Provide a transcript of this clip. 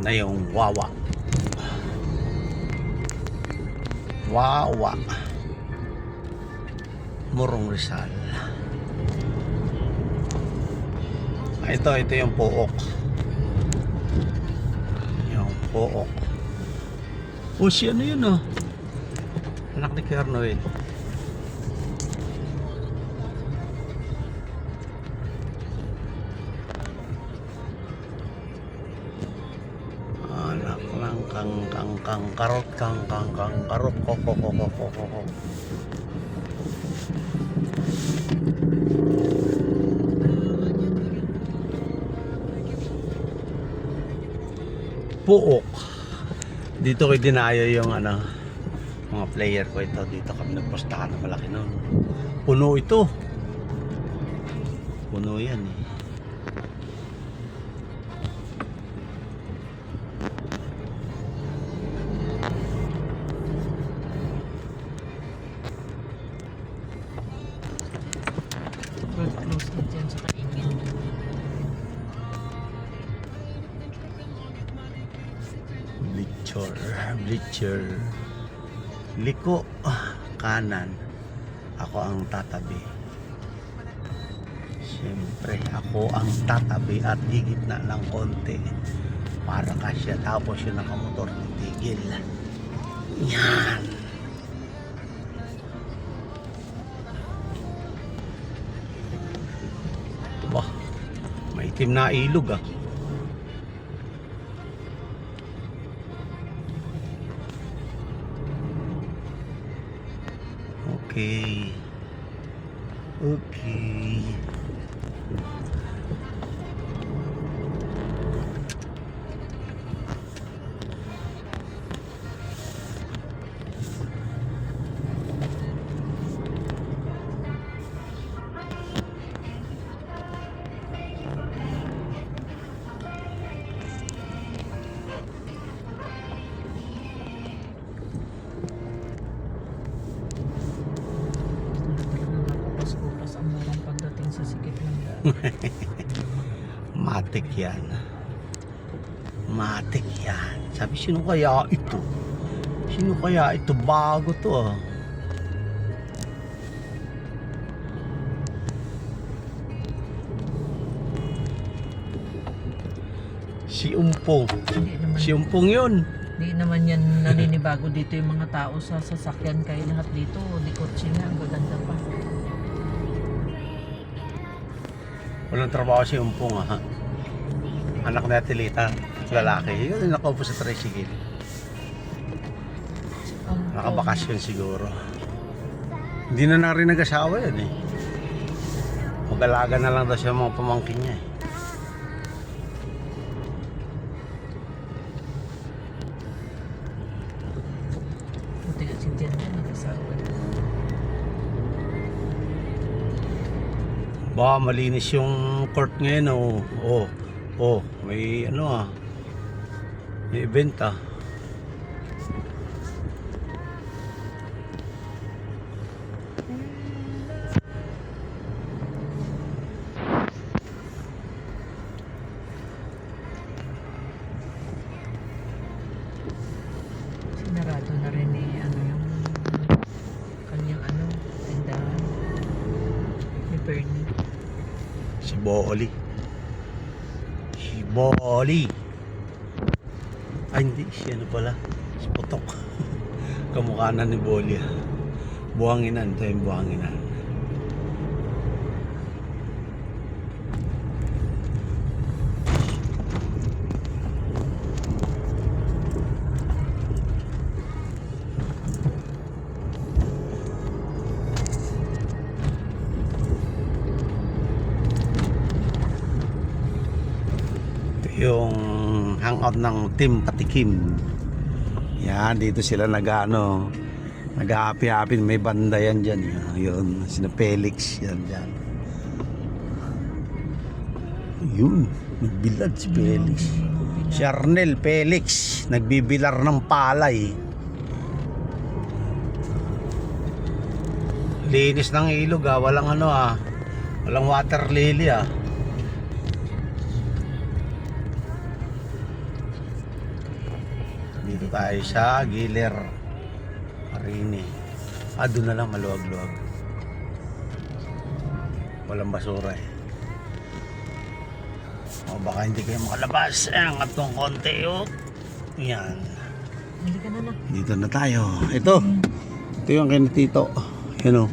na yung Wawa. Wawa Morong Rizal. Ito yung Pook. Yung Pook. O si ano yun oh, anak ni Kuya Noel. Anak ng kang karot ko. Puok. Dito ko dinayo yung ano, mga player ko ito. Dito kami nagpostahan na malaki nun. Puno ito. Puno yan eh. Close na dyan sa kaingin. Bleacher. Liko kanan. Ako ang tatabi. Siyempre, ako ang tatabi at gigitna ng konti para kasya. Tapos yung nakamotor titigil. Yan. Bah, may itim na ilog ah. Okay. Sa sikip ng Matik yan. Matik yan. Sabi, sino kaya ito? Sino kaya ito? Bago to ah. Si Umpong. Si Umpong yun. Hindi naman yan naninibago dito yung mga tao sa sasakyan, kaya lahat dito di kotse na, ang gaganda pa. Walang trabaho si Umpong ha. Anak na Tilita, lalaki. Yun nakaupo sa tricycle. Nakabakasyon siguro. Hindi na rin nag-asawa yan eh. Mag-alaga na lang daw siya mga pamangkin niya eh. Buti nga si Jen na nag-asawa. Ba, malinis yung court ngayon oh. May ano ah. May event ah. Sinarado na rin eh, ano yung kanyang ano, tindahan ni Bernie. Si Booli. Ay hindi, si ano pala, si Putok. Kamukha na ni Booli ah. Buhanginan, ito yung buhanginan. Yung hangout ng Team Patikim. Yan, dito sila nag-aapi-api. May banda yan dyan. Yun, sina Felix. Yan dyan. Yun, nagbilad si Felix. Si Arnel Felix, nagbibilar ng palay. Linis ng ilog ah, walang ano ah. Walang water lily ah. Dito tayo sa Giler Marini. Doon na lang maluwag-luwag. Walang basura eh. O baka hindi kayo makalabas. Angat tong konti oh. Yan. Halika na na. Dito na tayo. Ito yung kinatito. Yan o.